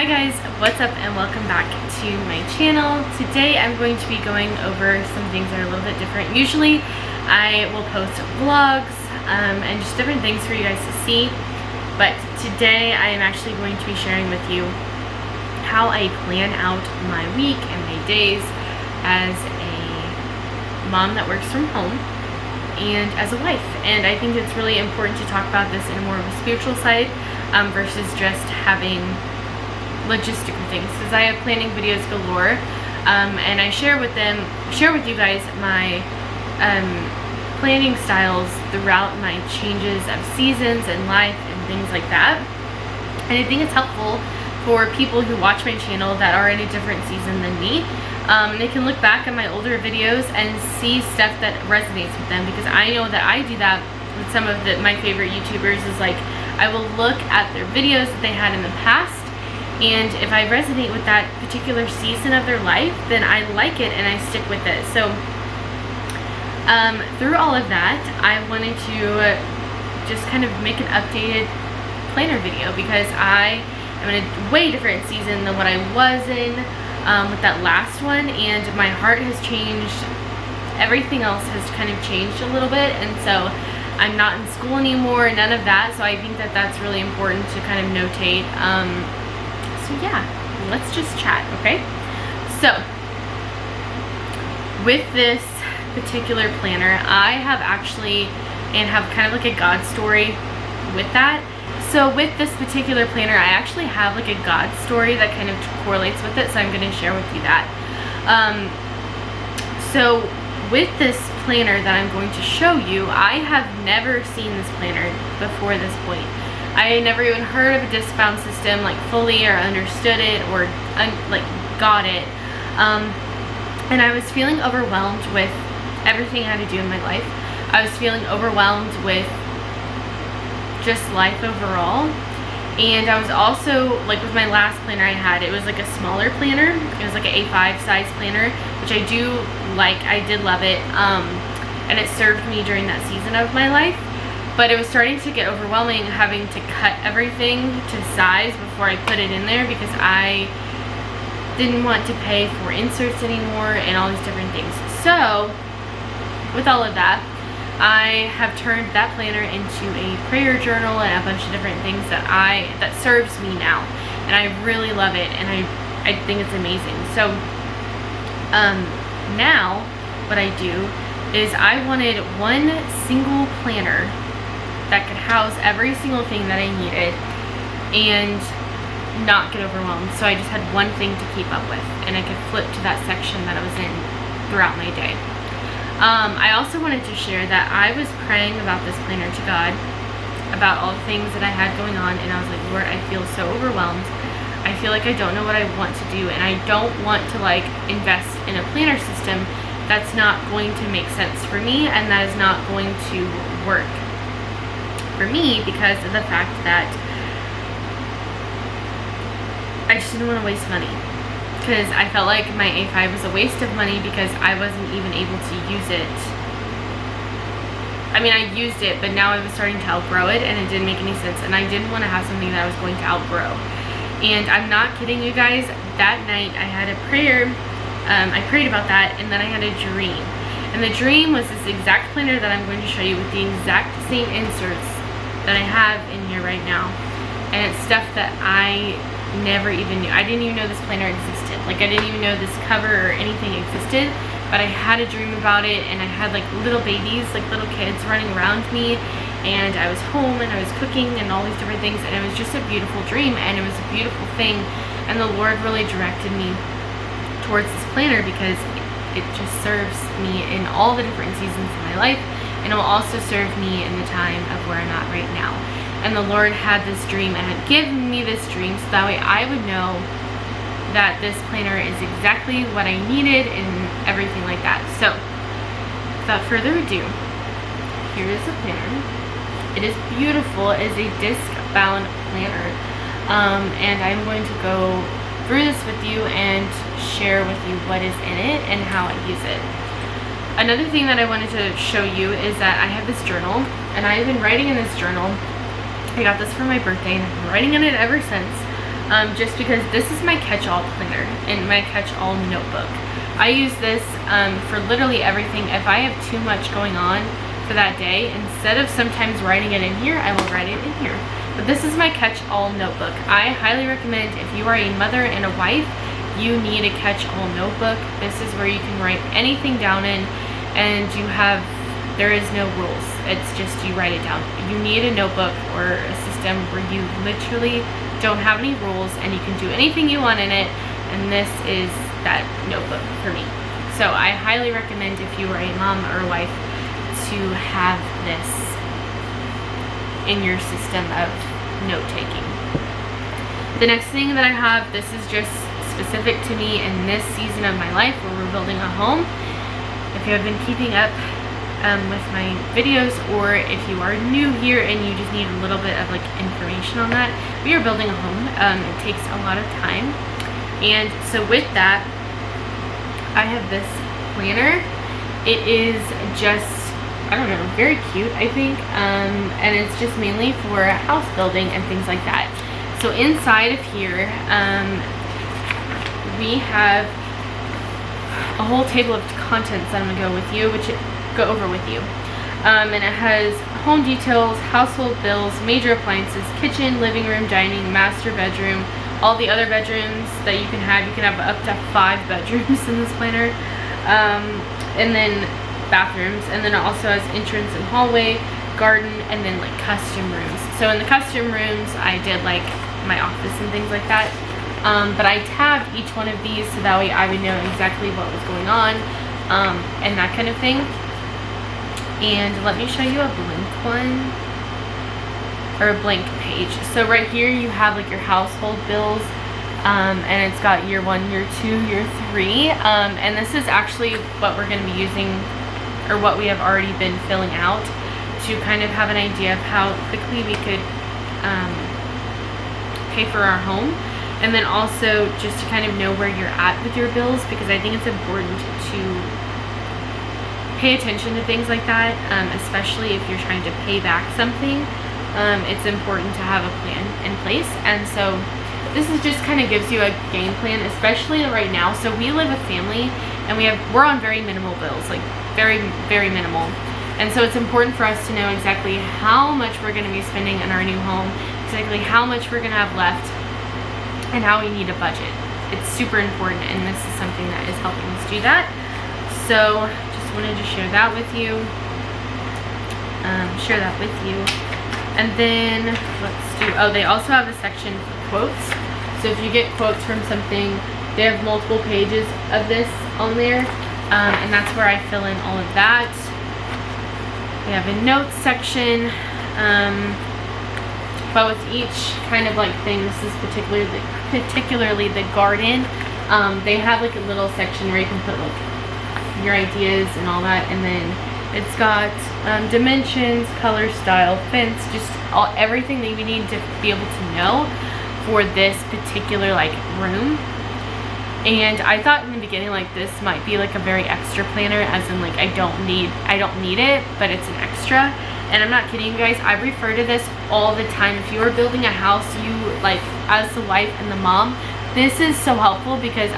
Hi guys, what's up and welcome back to my channel. Today I'm going to be going over some things that are a little bit different. Usually I will post vlogs and just different things for you guys to see, but today I am actually going to be sharing with you how I plan out my week and my days as a mom that works from home and as a wife. And I think it's really important to talk about this in more of a spiritual side versus just having logistical things, because I have planning videos galore, and I share with you guys my planning styles throughout my changes of seasons and life and things like that. And I think it's helpful for people who watch my channel that are in a different season than me. They can look back at my older videos and see stuff that resonates with them, because I know that I do that with some of my favorite YouTubers. Is like, I will look at their videos that they had in the past, and if I resonate with that particular season of their life, then I like it and I stick with it. So through all of that, I wanted to just kind of make an updated planner video, because I am in a way different season than what I was in with that last one, and my heart has changed. Everything else has kind of changed a little bit, and so I'm not in school anymore, none of that. So I think that that's really important to kind of notate. So yeah, let's just chat, okay? So with this particular planner, I have actually, and have kind of like a God story with that. So with this particular planner, I actually have like a God story that kind of correlates with it, so I'm going to share with you that. So with this planner that I'm going to show you, I have never seen this planner before this point. I never even heard of a disc-bound system, like fully, or understood it, or like got it. And I was feeling overwhelmed with everything I had to do in my life. I was feeling overwhelmed with just life overall. And I was also, like with my last planner I had, it was like a smaller planner. It was like an A5 size planner, which I do like. I did love it. And it served me during that season of my life. But it was starting to get overwhelming having to cut everything to size before I put it in there, because I didn't want to pay for inserts anymore and all these different things. So with all of that, I have turned that planner into a prayer journal and a bunch of different things that serves me now, and I really love it, and I think it's amazing. So now what I do is I wanted one single planner that could house every single thing that I needed and not get overwhelmed. So I just had one thing to keep up with, and I could flip to that section that I was in throughout my day. I also wanted to share that I was praying about this planner to God, about all the things that I had going on, and I was like, Lord, I feel so overwhelmed. I feel like I don't know what I want to do, and I don't want to like invest in a planner system that's not going to make sense for me, and that is not going to work for me, because of the fact that I just didn't want to waste money. Because I felt like my A5 was a waste of money because I wasn't even able to use it. I mean, I used it, but now I was starting to outgrow it, and it didn't make any sense, and I didn't want to have something that I was going to outgrow. And I'm not kidding you guys, that night I had a prayer, I prayed about that, and then I had a dream. And the dream was this exact planner that I'm going to show you, with the exact same inserts that I have in here right now. And it's stuff that I never even knew. I didn't even know this planner existed. Like, I didn't even know this cover or anything existed, but I had a dream about it, and I had like little babies, like little kids running around me, and I was home and I was cooking and all these different things, and it was just a beautiful dream, and it was a beautiful thing. And the Lord really directed me towards this planner because it just serves me in all the different seasons of my life, and it will also serve me in the time of where I'm at right now. And the Lord had this dream and had given me this dream, so that way I would know that this planner is exactly what I needed and everything like that. So without further ado, here is the planner. It is beautiful. It is a disc-bound planner, and I'm going to go through this with you and share with you what is in it and how I use it. Another thing that I wanted to show you is that I have this journal, and I've been writing in this journal. I got this for my birthday, and I've been writing in it ever since. just because this is my catch-all planner and my catch-all notebook. I use this for literally everything. If I have too much going on for that day, instead of sometimes writing it in here, I will write it in here. But this is my catch-all notebook. I highly recommend, if you are a mother and a wife, you need a catch-all notebook. This is where you can write anything down in, and there is no rules. It's just you write it down. You need a notebook or a system where you literally don't have any rules and you can do anything you want in it, and this is that notebook for me. So I highly recommend, if you are a mom or a wife, to have this in your system of note-taking. The next thing that I have, this is just specific to me in this season of my life where we're building a home. If you have been keeping up with my videos, or if you are new here and you just need a little bit of like information on that, we are building a home. It takes a lot of time, and so with that, I have this planner. It is just, I don't know, very cute, I think, and it's just mainly for house building and things like that. So inside of here, we have a whole table of contents that I'm gonna go over with you, and it has home details, household bills, major appliances, kitchen, living room, dining, master bedroom, all the other bedrooms that you can have. You can have up to 5 bedrooms in this planner, and then bathrooms, and then it also has entrance and hallway, garden, and then like custom rooms. So in the custom rooms, I did like my office and things like that, but I tabbed each one of these so that way I would know exactly what was going on, and that kind of thing. And let me show you a blank one, or a blank page. So right here you have like your household bills, and it's got year 1, year 2, year 3, and this is actually what we're going to be using, or what we have already been filling out, to kind of have an idea of how quickly we could pay for our home, and then also just to kind of know where you're at with your bills, because I think it's important to pay attention to things like that, especially if you're trying to pay back something. It's important to have a plan in place, and so this is just kind of gives you a game plan, especially right now. So we live with family, and we're on very minimal bills, like very, very minimal, and so it's important for us to know exactly how much we're going to be spending in our new home, exactly how much we're going to have left, and how we need a budget. It's super important, and this is something that is helping us do that. So wanted to share that with you, and then they also have a section for quotes. So if you get quotes from something, they have multiple pages of this on there, and that's where I fill in all of that. We have a notes section, but with each kind of like thing, this is particularly the garden, they have like a little section where you can put like your ideas and all that, and then it's got dimensions, color, style, fence, just everything that you need to be able to know for this particular like room. And I thought in the beginning like this might be like a very extra planner, as in like I don't need it, but it's an extra. And I'm not kidding you guys, I refer to this all the time. If you are building a house, you like, as the wife and the mom, this is so helpful because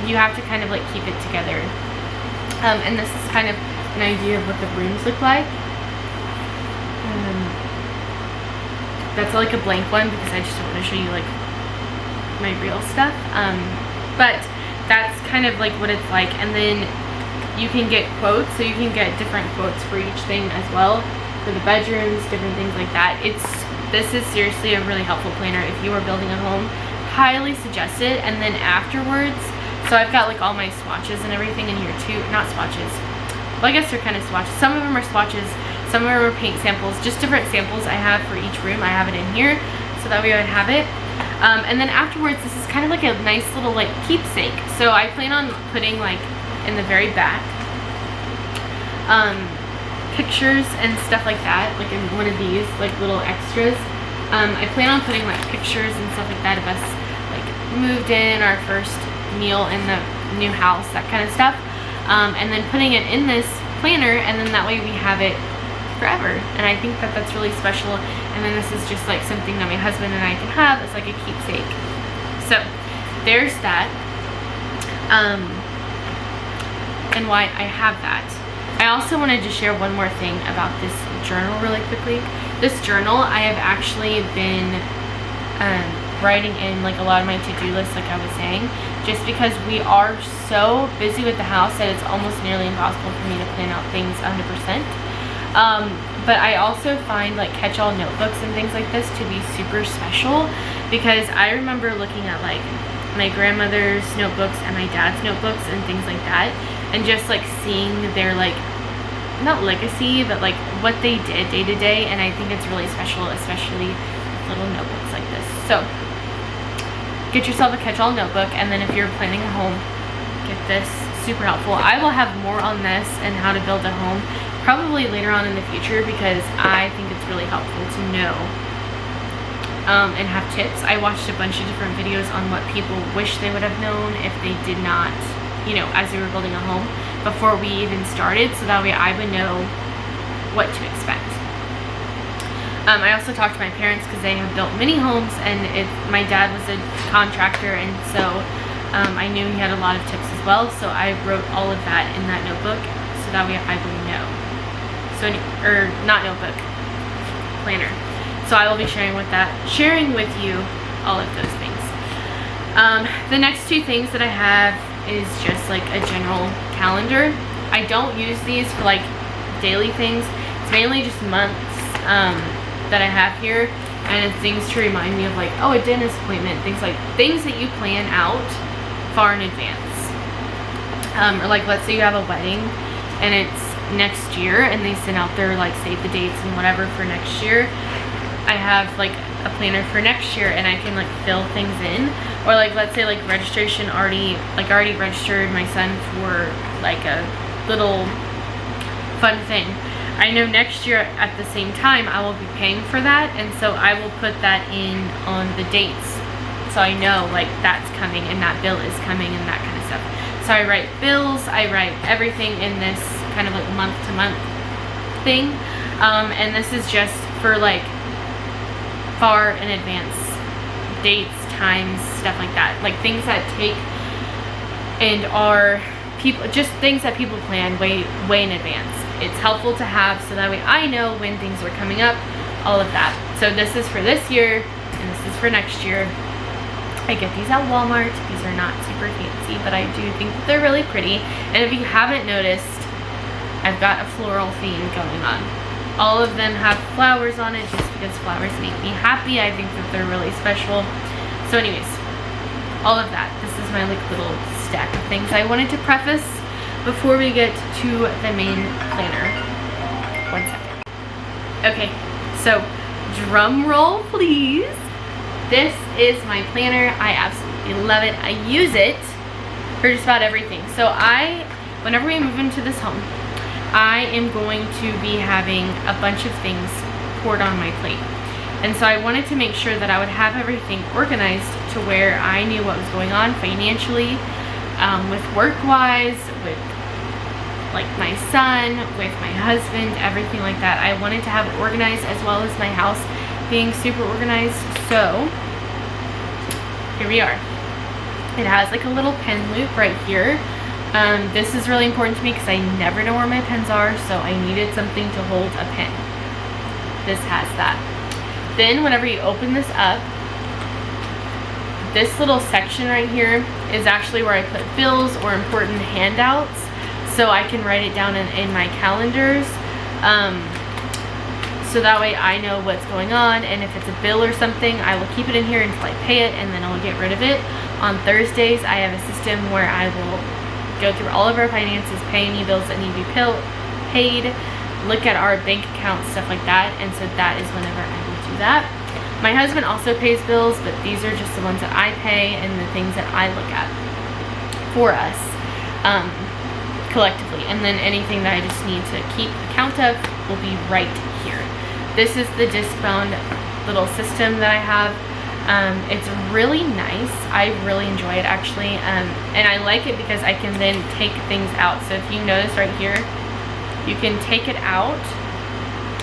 you have to kind of like keep it together. And this is kind of an idea of what the rooms look like. That's like a blank one because I just don't want to show you like my real stuff. But that's kind of like what it's like. And then you can get quotes, so you can get different quotes for each thing as well, for the bedrooms, different things like that. This is seriously a really helpful planner if you are building a home. Highly suggest it. And then afterwards, so I've got like all my swatches and everything in here too. Not swatches. Well, I guess they're kind of swatches. Some of them are swatches. Some of them are paint samples. Just different samples I have for each room. I have it in here so that way I would have it. And then afterwards, this is kind of like a nice little like keepsake. So I plan on putting like in the very back pictures and stuff like that. Like in one of these like little extras. I plan on putting like pictures and stuff like that of us like moved in, our first meal in the new house, that kind of stuff, and then putting it in this planner, and then that way we have it forever. And I think that that's really special. And then this is just like something that my husband and I can have as like a keepsake So there's that, and why I have that. I also wanted to share one more thing about this journal really quickly. This journal, I have actually been writing in like a lot of my to-do lists, like I was saying, just because we are so busy with the house that it's almost nearly impossible for me to plan out things 100%. But I also find like catch-all notebooks and things like this to be super special, because I remember looking at like my grandmother's notebooks and my dad's notebooks and things like that, and just like seeing their like, not legacy, but like what they did day to day, and I think it's really special, especially with little notebooks like this. So get yourself a catch-all notebook, and then if you're planning a home, get this. Super helpful. I will have more on this and how to build a home probably later on in the future, because I think it's really helpful to know and have tips. I watched a bunch of different videos on what people wish they would have known if they did not, you know, as they were building a home before we even started, so that way I would know what to expect. I also talked to my parents because they have built mini homes, and my dad was a contractor, and so I knew he had a lot of tips as well, so I wrote all of that in that notebook so that way I would know. So, or not notebook, planner. So I will be sharing with you all of those things. The next two things that I have is just like a general calendar. I don't use these for like daily things. It's mainly just months that I have here, and it's things to remind me of like, oh, a dentist appointment, things that you plan out far in advance. Or like, let's say you have a wedding and it's next year, and they send out their like save the dates and whatever for next year. I have like a planner for next year, and I can like fill things in. Or like, let's say like registration already registered my son for like a little fun thing. I know next year at the same time I will be paying for that, and so I will put that in on the dates, so I know like that's coming and that bill is coming and that kind of stuff. So I write bills, I write everything in this kind of like month to month thing, and this is just for like far in advance dates, times, stuff like that, like things that take and are people, just things that people plan way in advance. It's helpful to have, so that way I know when things are coming up, all of that. So this is for this year, and this is for next year. I get these at Walmart. These are not super fancy, but I do think that they're really pretty. And if you haven't noticed, I've got a floral theme going on. All of them have flowers on it, just because flowers make me happy. I think that they're really special. So anyways, all of that. This is my like little stack of things I wanted to preface before we get to the main planner. 1 second. Okay, so drum roll please. This is my planner. I absolutely love it. I use it for just about everything. So whenever we move into this home, I am going to be having a bunch of things poured on my plate. And so I wanted to make sure that I would have everything organized to where I knew what was going on financially, with work-wise, with like my son, with my husband, everything like that. I wanted to have it organized, as well as my house being super organized. So here we are. It has like a little pen loop right here. This is really important to me because I never know where my pens are, so I needed something to hold a pen. This has that. Then whenever you open this up, this little section right here is actually where I put bills or important handouts, so I can write it down in my calendars, so that way I know what's going on, and if it's a bill or something, I will keep it in here until I pay it, and then I'll get rid of it. On Thursdays, I have a system where I will go through all of our finances, pay any bills that need to be paid, look at our bank account, stuff like that, and so that is whenever I will do that. My husband also pays bills, but these are just the ones that I pay and the things that I look at for us collectively, and then anything that I just need to keep account of will be right here. This is the disc-bound little system that I have. It's really nice. I really enjoy it actually, and I like it because I can then take things out. So if you notice right here, you can take it out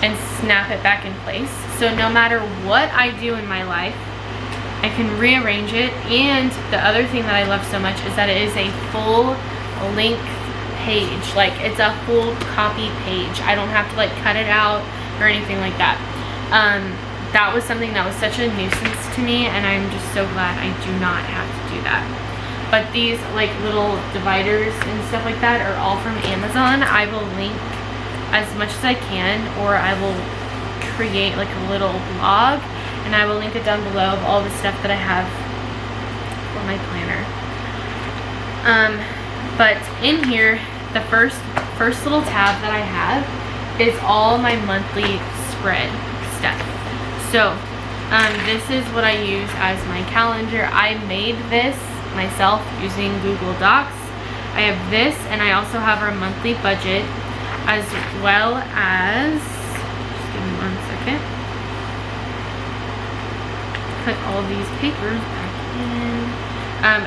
and snap it back in place. So no matter what I do in my life, I can rearrange it, and the other thing that I love so much is that it is a full length page. Like, it's a full copy page. I don't have to like cut it out or anything like that. That was something that was such a nuisance to me, and I'm just so glad I do not have to do that. But these like little dividers and stuff like that are all from Amazon. I will link as much as I can, or I will create like a little blog, and I will link it down below of all the stuff that I have for my planner. But in here, the first little tab that I have is all my monthly spread stuff. So this is what I use as my calendar. I made this myself using Google Docs. I have this, and I also have our monthly budget, as well as, just give me 1 second, put all these papers back in,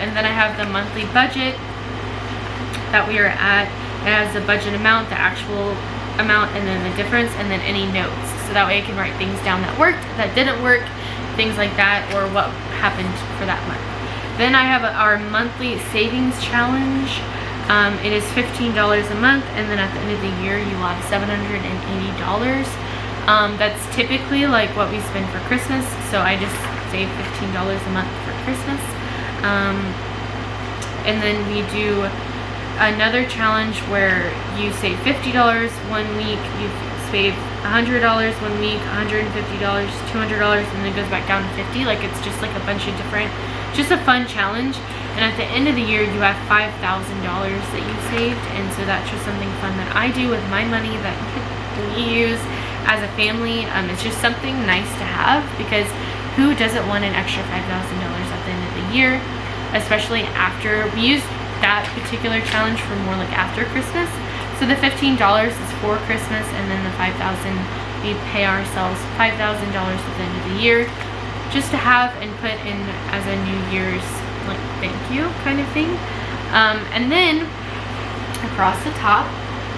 and then I have the monthly budget that we are at. It has the budget amount, the actual amount, and then the difference, and then any notes, so that way I can write things down that worked, that didn't work, things like that, or what happened for that month. Then I have our monthly savings challenge. It is $15 a month, and then at the end of the year you will have $780. That's typically like what we spend for Christmas, so I just save $15 a month for Christmas. And then we do another challenge where you save $50 one week, you save $100 one week, $150, $200, and then it goes back down to 50. Like, it's just like a bunch of different, just a fun challenge. And at the end of the year you have $5,000 that you saved, and so that's just something fun that I do with my money that we use as a family. It's just something nice to have, because who doesn't want an extra $5,000 at the end of the year, especially after we use that particular challenge for more like after Christmas. So the $15 is for Christmas, and then the $5,000, we pay ourselves $5,000 at the end of the year, just to have and put in as a New Year's like thank you kind of thing. And then across the top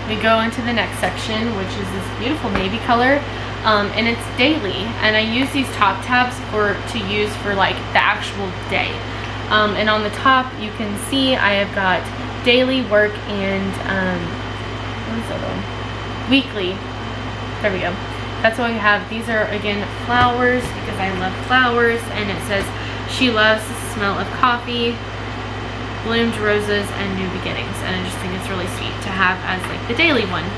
we go into the next section, which is this beautiful navy color, and it's daily, and I use these top tabs to use for like the actual day. And on the top you can see I have got daily, work, and what is that one? Weekly. There we go. That's what we have. These are again flowers, because I love flowers, and it says she loves the smell of coffee, bloomed roses, and new beginnings. And I just think it's really sweet to have as like the daily one.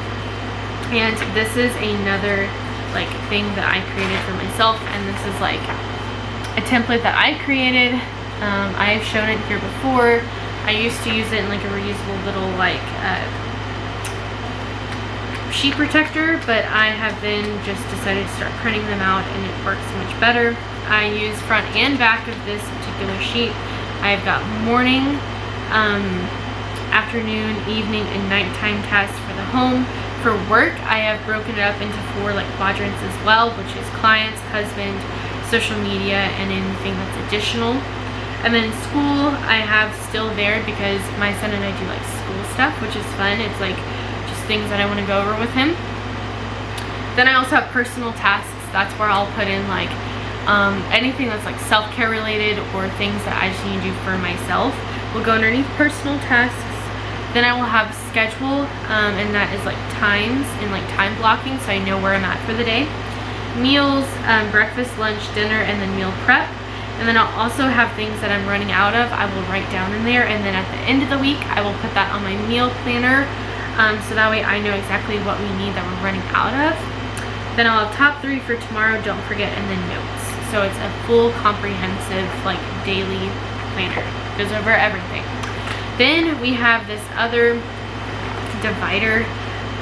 And this is another like thing that I created for myself, and this is like a template that I created. I've shown it here before. I used to use it in like a reusable little like sheet protector, but I have then just decided to start printing them out, and it works much better. I use front and back of this particular sheet. I've got morning, afternoon, evening, and nighttime tasks for the home. For work, I have broken it up into 4 like quadrants as well, which is clients, husband, social media, and anything that's additional. And then school, I have still there, because my son and I do like school stuff, which is fun. It's like just things that I want to go over with him. Then I also have personal tasks. That's where I'll put in like anything that's like self-care related, or things that I just need to do for myself will go underneath personal tasks. Then I will have schedule, and that is like times and like time blocking, so I know where I'm at for the day. Meals, breakfast, lunch, dinner, and then meal prep. And then I'll also have things that I'm running out of, I will write down in there, and then at the end of the week I will put that on my meal planner, so that way I know exactly what we need that we're running out of. Then I'll have top 3 for tomorrow, don't forget, and then notes. So it's a full comprehensive like daily planner, goes over everything. Then we have this other divider,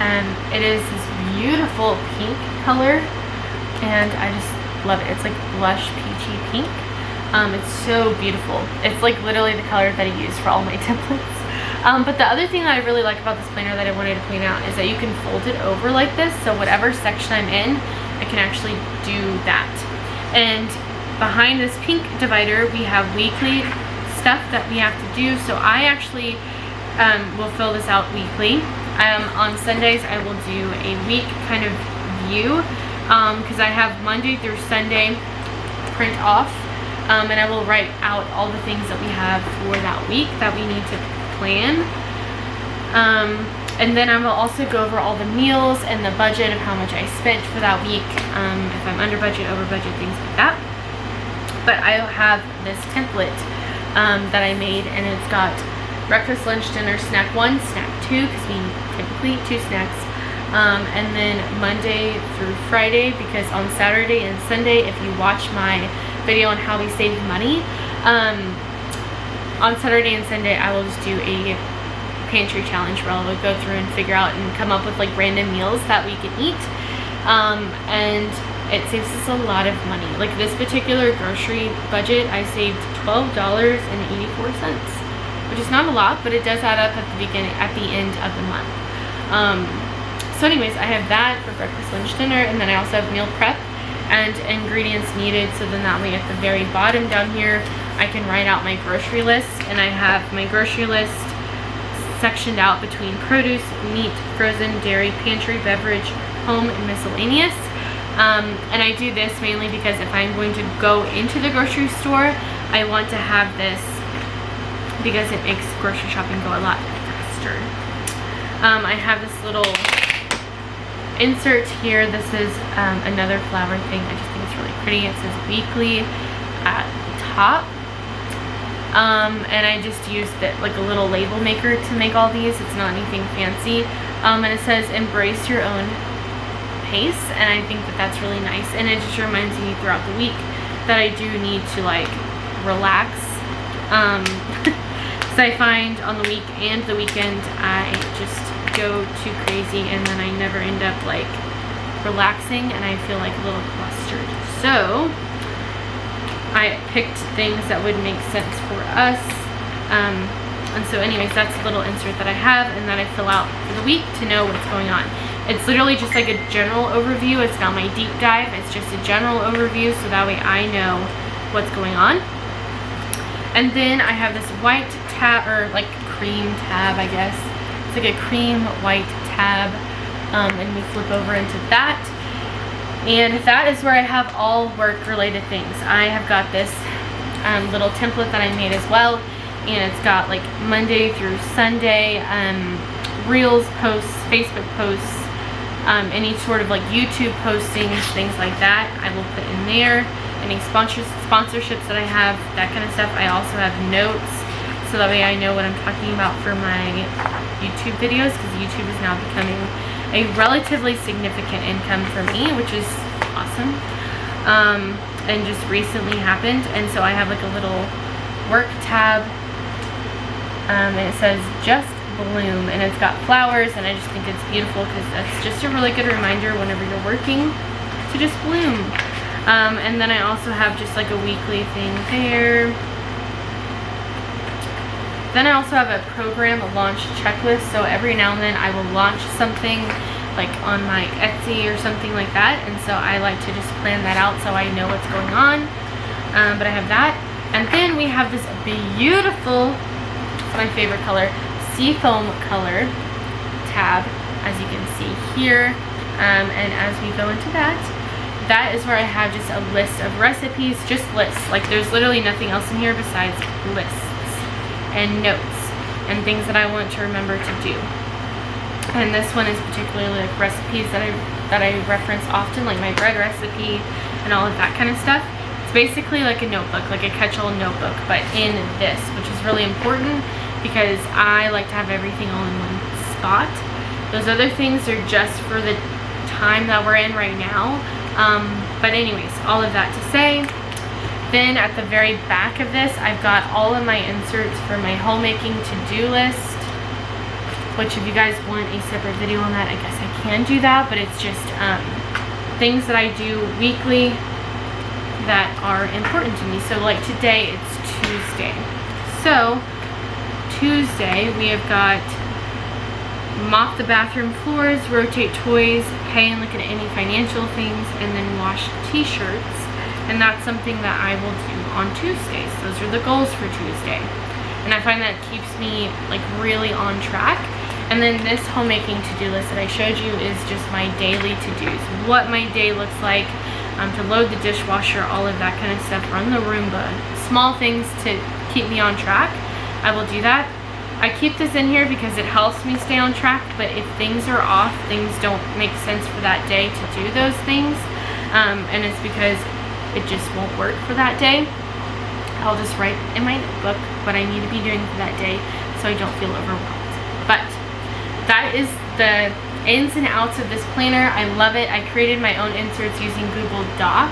and it is this beautiful pink color, and I just love it. It's like blush peachy pink. It's so beautiful. It's like literally the color that I use for all my templates. But the other thing that I really like about this planner that I wanted to point out is that you can fold it over like this, so whatever section I'm in, I can actually do that. And behind this pink divider we have weekly stuff that we have to do, so I actually will fill this out weekly. On Sundays I will do a week kind of view, because I have Monday through Sunday print off, and I will write out all the things that we have for that week that we need to plan. And then I will also go over all the meals and the budget of how much I spent for that week, if I'm under budget, over budget, things like that. But I have this template that I made, and it's got breakfast, lunch, dinner, snack 1, snack 2, because we typically eat 2 snacks, and then Monday through Friday, because on Saturday and Sunday, if you watch my video on how we save money, on Saturday and Sunday I will just do a pantry challenge where I'll go through and figure out and come up with like random meals that we can eat, and it saves us a lot of money. Like this particular grocery budget, I saved $12.84, which is not a lot, but it does add up at the end of the month. So anyways, I have that for breakfast, lunch, dinner, and then I also have meal prep and ingredients needed, so then that way at the very bottom down here I can write out my grocery list, and I have my grocery list sectioned out between produce, meat, frozen, dairy, pantry, beverage, home, and miscellaneous. And I do this mainly because if I'm going to go into the grocery store, I want to have this because it makes grocery shopping go a lot faster. I have this little insert here. This is another flower thing. I just think it's really pretty. It says weekly at the top. And I just used like a little label maker to make all these. It's not anything fancy. And it says embrace your own pace, and I think that that's really nice, and it just reminds me throughout the week that I do need to like relax, because I find on the week and the weekend I just go too crazy, and then I never end up like relaxing, and I feel like a little clustered. So I picked things that would make sense for us, and so anyways, that's a little insert that I have and that I fill out for the week to know what's going on. It's literally just like a general overview. It's not my deep dive. It's just a general overview, so that way I know what's going on. And then I have this white tab, or like cream tab, I guess. It's like a cream white tab, and we flip over into that. And that is where I have all work-related things. I have got this little template that I made as well, and it's got like Monday through Sunday Reels posts, Facebook posts, any sort of like YouTube postings, things like that, I will put in there. Any sponsorships that I have, that kind of stuff. I also have notes, so that way I know what I'm talking about for my YouTube videos, because YouTube is now becoming a relatively significant income for me, which is awesome, and just recently happened. And so I have like a little work tab, and it says just bloom, and it's got flowers, and I just think it's beautiful because that's just a really good reminder whenever you're working to just bloom. And then I also have just like a weekly thing there. Then I also have a program launch checklist, so every now and then I will launch something like on my Etsy or something like that, and so I like to just plan that out so I know what's going on. But I have that, and then we have this beautiful, it's my favorite color, seafoam color tab, as you can see here. And as we go into that, that is where I have just a list of recipes, just lists. Like there's literally nothing else in here besides lists and notes and things that I want to remember to do. And this one is particularly like recipes that I reference often, like my bread recipe and all of that kind of stuff. It's basically like a notebook, like a catch-all notebook, but in this, which is really important because I like to have everything all in one spot. Those other things are just for the time that we're in right now. But anyways, all of that to say, then at the very back of this, I've got all of my inserts for my homemaking to-do list, which if you guys want a separate video on that, I guess I can do that, but it's just things that I do weekly that are important to me. So like today, it's Tuesday. So Tuesday, we have got mop the bathroom floors, rotate toys, pay and look at any financial things, and then wash t-shirts. And that's something that I will do on Tuesdays. Those are the goals for Tuesday. And I find that keeps me like really on track. And then this homemaking to-do list that I showed you is just my daily to-dos. What my day looks like, to load the dishwasher, all of that kind of stuff, run the Roomba, small things to keep me on track, I will do that. I keep this in here because it helps me stay on track, but if things are off, things don't make sense for that day to do those things, and it's because it just won't work for that day, I'll just write in my notebook what I need to be doing for that day so I don't feel overwhelmed. But that is the ins and outs of this planner. I love it. I created my own inserts using Google Doc.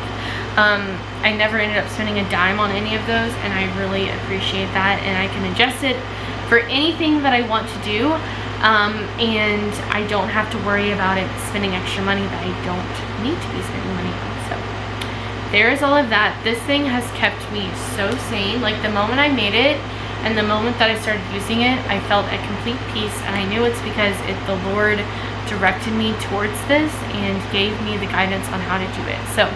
I never ended up spending a dime on any of those, and I really appreciate that, and I can adjust it for anything that I want to do, and I don't have to worry about it spending extra money that I don't need to be spending money on. So there's all of that. This thing has kept me so sane. Like, the moment I made it and the moment that I started using it, I felt at complete peace, and I knew it's because the Lord directed me towards this and gave me the guidance on how to do it. So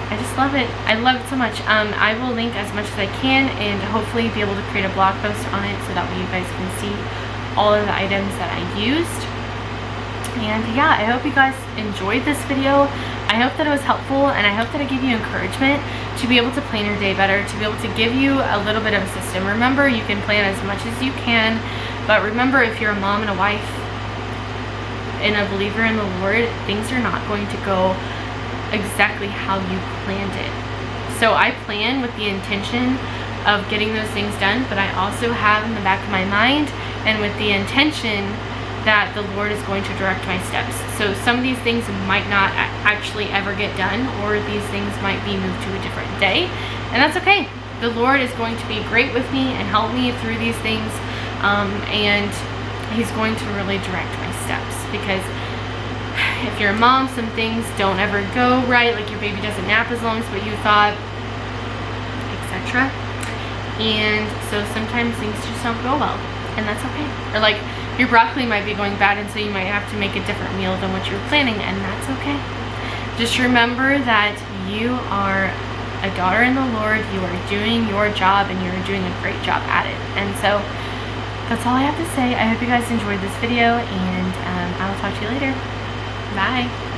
I just love it. I love it so much. I will link as much as I can and hopefully be able to create a blog post on it so that way you guys can see all of the items that I used. And yeah, I hope you guys enjoyed this video. I hope that it was helpful, and I hope that it gave you encouragement to be able to plan your day better, to be able to give you a little bit of a system. Remember, you can plan as much as you can, but remember, if you're a mom and a wife and a believer in the Lord, things are not going to go exactly how you planned it. So I plan with the intention of getting those things done, but I also have in the back of my mind and with the intention that the Lord is going to direct my steps. So some of these things might not actually ever get done, or these things might be moved to a different day, and that's okay. The Lord is going to be great with me and help me through these things, and He's going to really direct my steps, because if you're a mom, some things don't ever go right, like your baby doesn't nap as long as what you thought, etc. And so sometimes things just don't go well, and that's okay. Or like your broccoli might be going bad, and so you might have to make a different meal than what you were planning, and that's okay. Just remember that you are a daughter in the Lord, you are doing your job, and you're doing a great job at it. And so that's all I have to say. I hope you guys enjoyed this video, and I will talk to you later. Bye.